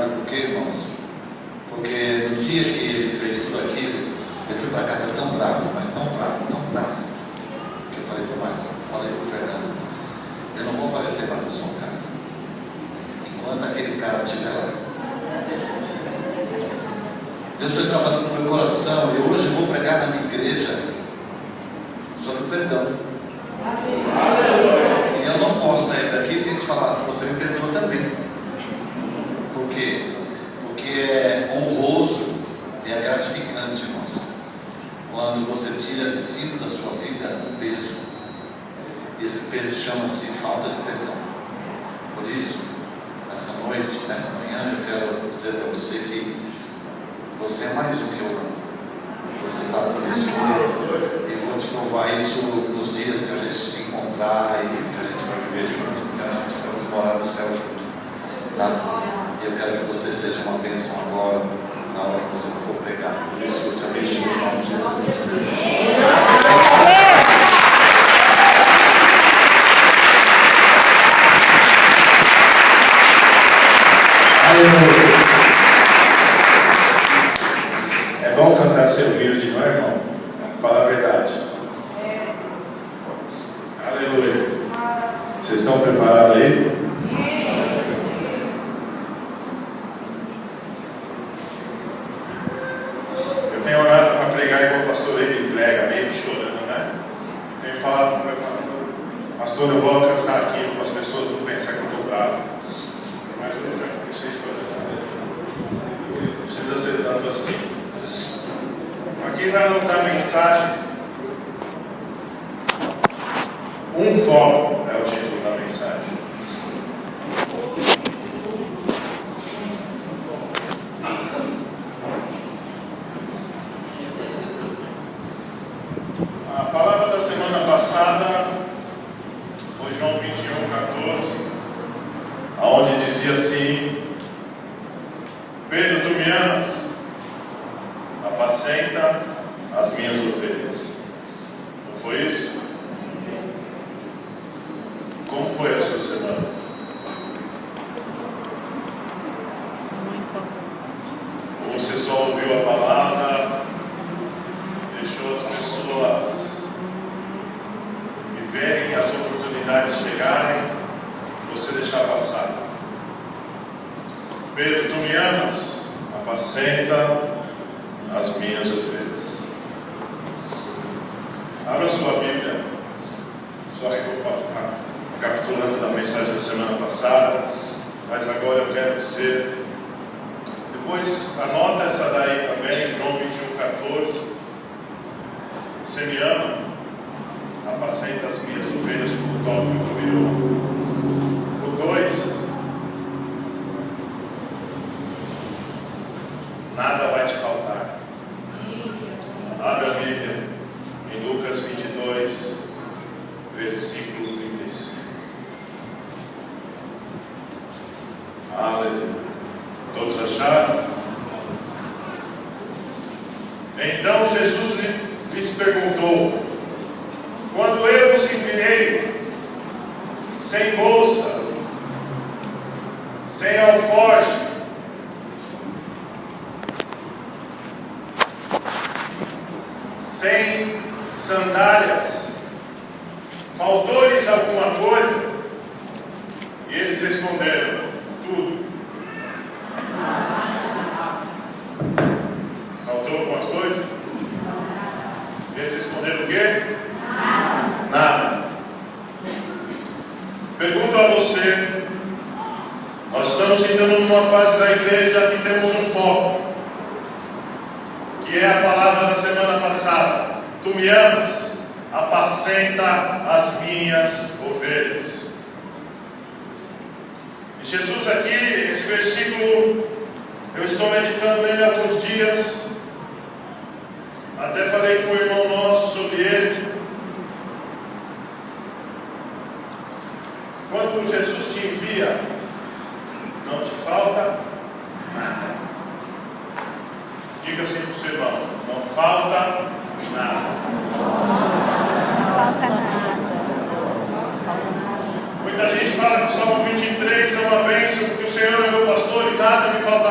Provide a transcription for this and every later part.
Sabe por quê, irmãos? Porque no dia que ele fez tudo aquilo, eu fui para casa tão bravo, mas tão bravo, que eu falei para o Marcelo, falei para o Fernando, eu não vou aparecer mais na sua casa enquanto aquele cara estiver lá. Deus foi trabalhando no meu coração e hoje eu vou pregar na minha igreja sobre o perdão. E eu não posso sair daqui sem te falar, você me perdoa também. Por quê? Porque é honroso e é gratificante, irmãos, quando você tira de cima da sua vida um peso. Esse peso chama-se falta de perdão. Por isso, nessa noite, nessa manhã, eu quero dizer para você que você é mais um que eu amo. Você sabe disso. E vou te provar isso nos dias que a gente se encontrar e que a gente vai viver junto, porque nós precisamos morar no céu junto. Tá? E eu quero que você seja uma bênção agora, na hora que você for pregar. Por isso, eu te abençoo em nome de Jesus. É bom cantar ser humilde, não é, irmão? Fala a verdade. Aleluia. Vocês estão preparados aí? Eu tenho orado para pregar igual o pastor ele prega, meio que chorando, né? Tenho falado para o pastor, eu vou alcançar aqui para as pessoas não pensarem que eu estou bravo. Mas eu já comecei chorando. Precisa ser tanto assim. Aqui vai anotar a mensagem. Um foco é o título da mensagem. A palavra da semana passada foi João 21:14, aonde dizia assim: Pedro, tu me amas? Apacenta as minhas ovelhas. Não foi isso? Como foi a sua semana? Ou você só ouviu a palavra, deixou as pessoas viverem, as oportunidades chegarem, você deixar passar? Pedro, tu me amas? Apacenta as minhas ovelhas. Abra sua Bíblia, só recapitulando da mensagem da semana passada, mas agora eu quero dizer, depois anota essa daí também, João 21:14. Você me ama? Apacenta as minhas ovelhas, como tópico virou. O 2, nada vai te faltar. Abra a Bíblia em Lucas 22, versículo 35. Aleluia. Todos acharam? Então Jesus lhes perguntou: quando eu vos enviei sem bolsa, sem alforje, sem sandálias, faltou-lhes alguma coisa? E eles responderam: tudo. Faltou alguma coisa? E eles responderam o quê? Nada. Pergunto a você, nós estamos entrando numa fase da igreja que temos um foco, que é a palavra da semana passada. Tu me amas? Apacenta as minhas ovelhas. E Jesus aqui, esse versículo, eu estou meditando nele há alguns dias. Até falei com o irmão nosso sobre ele. Quando Jesus te envia, não te falta nada. Diga assim para o seu irmão: não falta nada. Não falta nada. Muita gente fala que o Salmo 23 é uma bênção, porque o Senhor é meu pastor e nada me falta.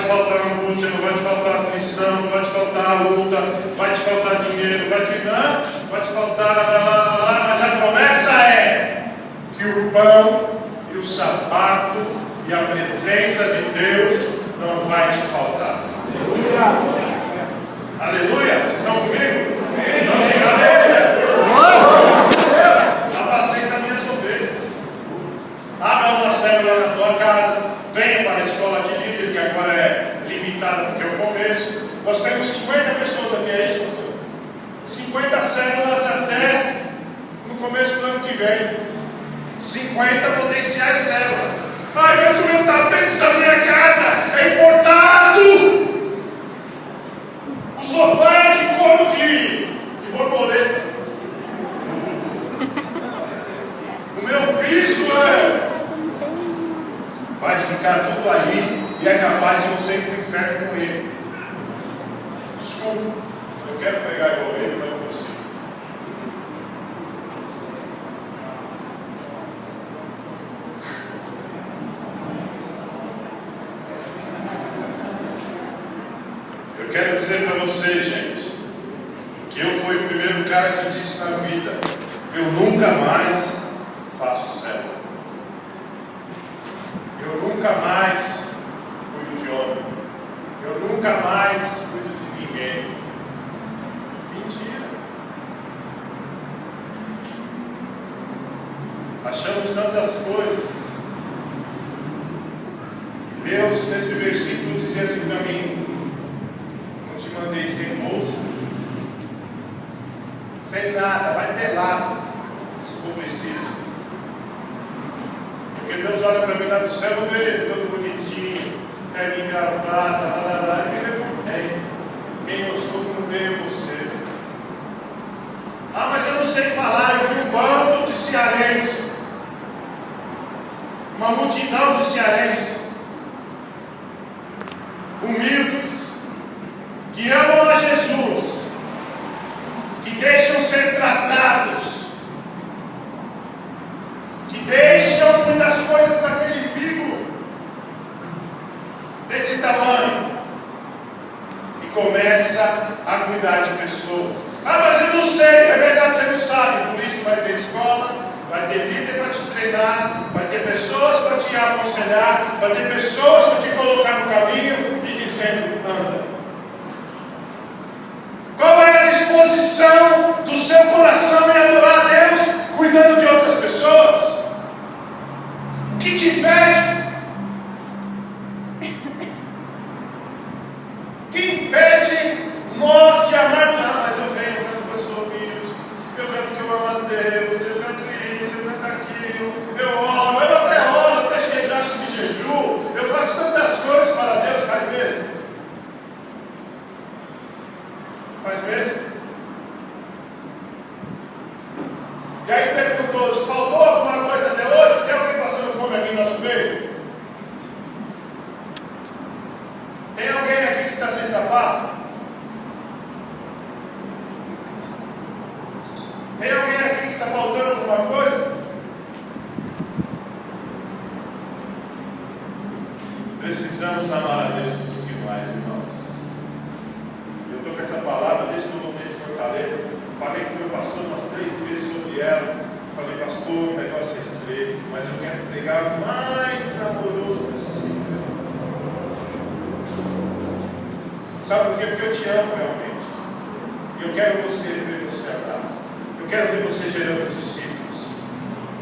faltar angústia, não vai te faltar aflição, não vai te faltar a luta, vai te faltar dinheiro, vai te faltar, mas a promessa é que o pão e o sapato e a presença de Deus não vai te faltar. Aleluia! Vocês estão comigo? Não diga aleluia! Apacenta minhas ovelhas. Abra uma célula na tua casa. Venha para a escola de líder, que agora é limitada porque é o começo. Nós temos 50 pessoas aqui, é isso, pastor? 50 células até no começo do ano que vem. 50 potenciais células. Ai, mas o meu tapete da minha casa é importado. O sofá é de couro de borboleta. O meu piso vai ficar tudo aí e é capaz de você ir para o inferno com ele. Desculpa, eu quero pregar igual ele, mas não consigo. Eu quero dizer para você, gente, que eu fui o primeiro cara que disse na vida: eu nunca mais faço célula. Eu nunca mais cuido de homem. Eu nunca mais cuido de ninguém. Mentira. Achamos tantas coisas. Deus, nesse versículo, dizia assim para mim: não te mandei sem bolsa, sem nada, vai pelado, se for preciso. Porque Deus olha para mim lá do céu e vê todo bonitinho, perninha gravata, e me vê por dentro. Quem eu sou não vê você. Ah, mas eu não sei falar. Eu vi um bando de cearenses, uma multidão de cearenses, humildes, que amam a Jesus, que deixam ser tratados, que deixam muitas coisas aquele figo desse tamanho e começa a cuidar de pessoas. Ah, mas eu não sei. É verdade, você não sabe. Por isso vai ter escola, vai ter líder para te treinar, vai ter pessoas para te aconselhar, vai ter pessoas para te colocar no caminho e dizendo: anda. Qual é a disposição do seu coração em adorar a Deus cuidando de outras pessoas? Que te impede? Que impede nós de amar? Não, mas eu venho, eu canto que eu sou humilde, eu canto que eu amo a Deus, eu canto isso, eu canto aquilo, eu oro, eu até jejum, subjejum, eu faço tantas coisas para Deus, faz mesmo? Faz mesmo? E aí perguntou: faltou alguma coisa até hoje? Tem alguém passando fome aqui no nosso meio? Tem alguém aqui que está sem sapato? Tem alguém aqui que está faltando alguma coisa? Precisamos amar a Deus um pouquinho mais, irmãos. Eu estou com essa palavra desde que eu voltei de Fortaleza. Falei com o meu pastor umas 3 vezes sobre ela. Falei: pastor, o negócio é estreito, mas eu quero pregar o mais amoroso possível. Sabe por quê? Porque eu te amo realmente. E eu quero ver você andar. Eu quero ver você gerando discípulos.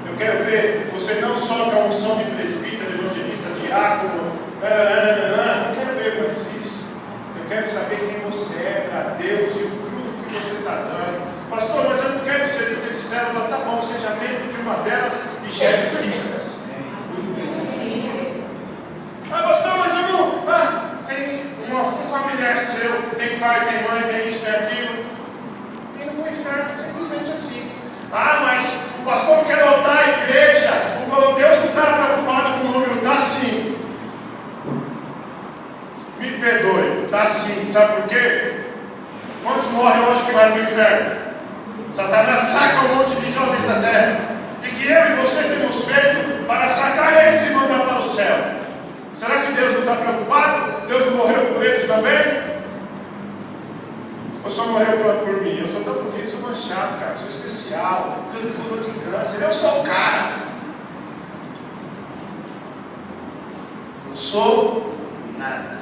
Eu quero ver você não só com a unção de presbítero, evangelista, diácono. Eu quero ver mais isso. Eu quero saber quem você é para Deus e o fruto que você está dando. Pastor, mas eu não quero ser líder de célula. Tá bom, seja membro de uma delas e gere filhas. Ah, pastor, mas eu não. Tem um familiar seu, tem pai, tem mãe, tem isso, tem aquilo. E no inferno é simplesmente assim. Ah, mas o pastor quer lotar a igreja. O Deus não está preocupado com o número. Está sim. Me perdoe, está sim. Sabe por quê? Quantos morrem hoje que vai no inferno? Satanás saca um monte de jovens da terra. E que eu e você temos feito para sacar eles e mandar para o céu. Será que Deus não está preocupado? Deus não isso também? Ou só morreu por mim? Eu sou tão bonito, sou manchado, cara. Sou especial. Tudo me curou de câncer. Eu sou o cara. Não sou nada.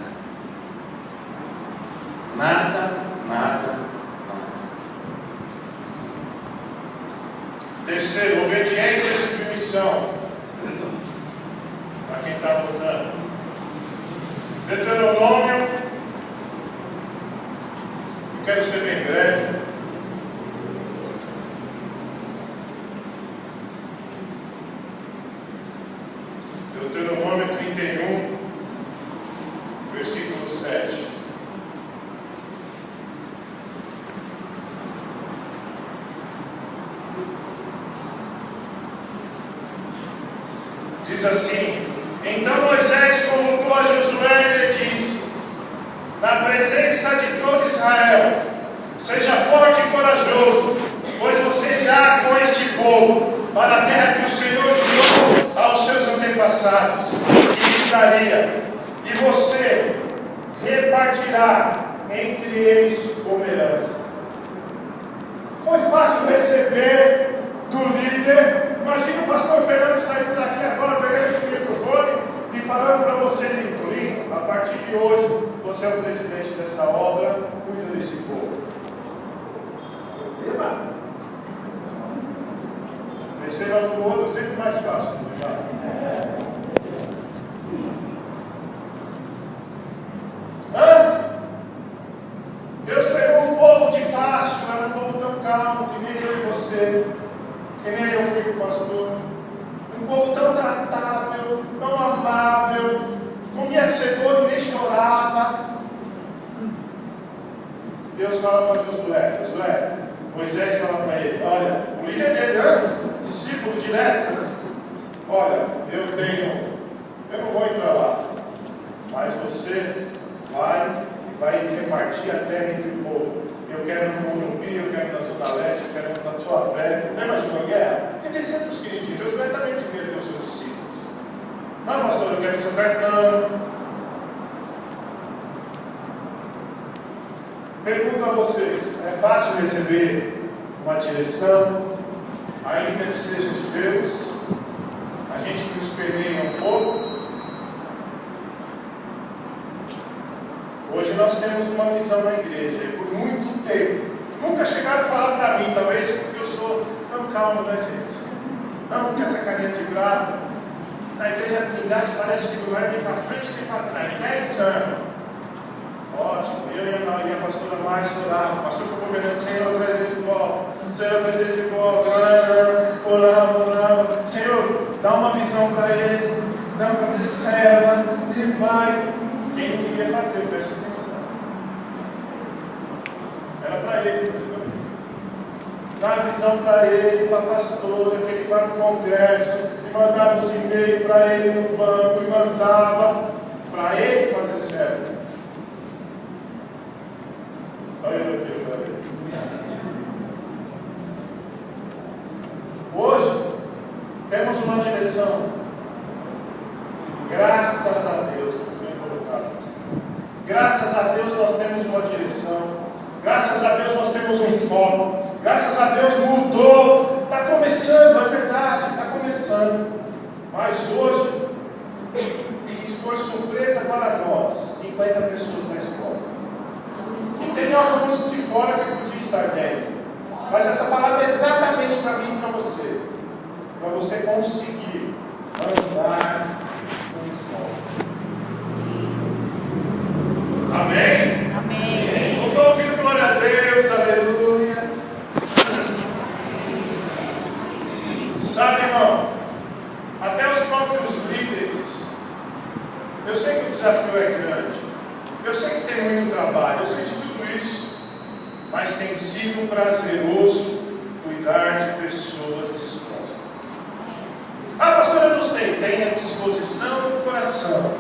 Nada, nada, nada. Terceiro, obediência e submissão. Para quem está votando. Deuteronômio. Eu quero ser bem breve. Deuteronômio 31, versículo 7. Diz assim: então Moisés convocou a Josué e lhe disse, na presença de todo Israel, seja forte e corajoso, pois você irá com este povo para a terra que o Senhor jurou aos seus antepassados, que lhes daria, e você repartirá entre eles como herança. Foi fácil receber do líder. Imagina o pastor Fernando saindo daqui agora, pegando esse microfone e falando para você, Lindo, a partir de hoje, você é o presidente dessa obra, cuida desse povo. Receba. Receba do outro, é sempre mais fácil. Deus pegou um povo de fácil, era um povo tão calmo, que nem eu e você. Que nem eu fui pastor, um povo tão tratável, tão amável, comia cebola e nem chorava. Deus fala para Josué, Moisés fala para ele, olha, o líder dele, discípulo direto, olha, eu não vou entrar lá, mas você vai repartir a terra entre o povo. Eu quero no Morumbi, eu quero na Zona Leste, eu quero na Tatuapé. Lembra de uma guerra? Porque tem sempre os queridinhos. Josué também devia ter os seus discípulos. Não, pastor, eu quero o seu cartão. Pergunto a vocês, é fácil receber uma direção, ainda que seja de Deus? A gente nos permeia um pouco? Hoje nós temos uma visão na igreja, e por muito tempo, nunca chegaram a falar para mim, talvez porque eu sou tão calmo, né, gente? Não, com essa carinha de bravo. Na igreja da Trindade parece que não vai nem para frente nem para trás. 10 anos. Ótimo, eu e a pastora mais orava. O pastor ficou comendo, Senhor, traz ele de volta. Senhor, traz ele de volta. Orava. Senhor, dá uma visão para ele. Dá para fazer cela. E vai. Quem não queria fazer, preste atenção. Era para ele. Dá a visão para ele, para a pastora, que ele vai no congresso, e mandava os e-mails para ele no banco, e mandava para ele fazer certo. Olha ele aqui, hoje, temos uma direção. Graças a Deus. Graças a Deus nós temos uma direção. Graças a Deus nós temos um foco. Graças a Deus mudou. Está começando, é verdade, está começando. Mas hoje, isso foi surpresa para nós. 50 pessoas na escola. E tem alguns de fora que podiam estar dentro. Mas essa palavra é exatamente para mim e para você. Para você conseguir andar com foco. Amém? Amém. Não estou ouvindo glória a Deus, aleluia. Sabe, irmão, até os próprios líderes, eu sei que o desafio é grande, eu sei que tem muito trabalho, eu sei de tudo isso, mas tem sido prazeroso cuidar de pessoas dispostas. Ah, pastor, eu não sei, tem a disposição do coração.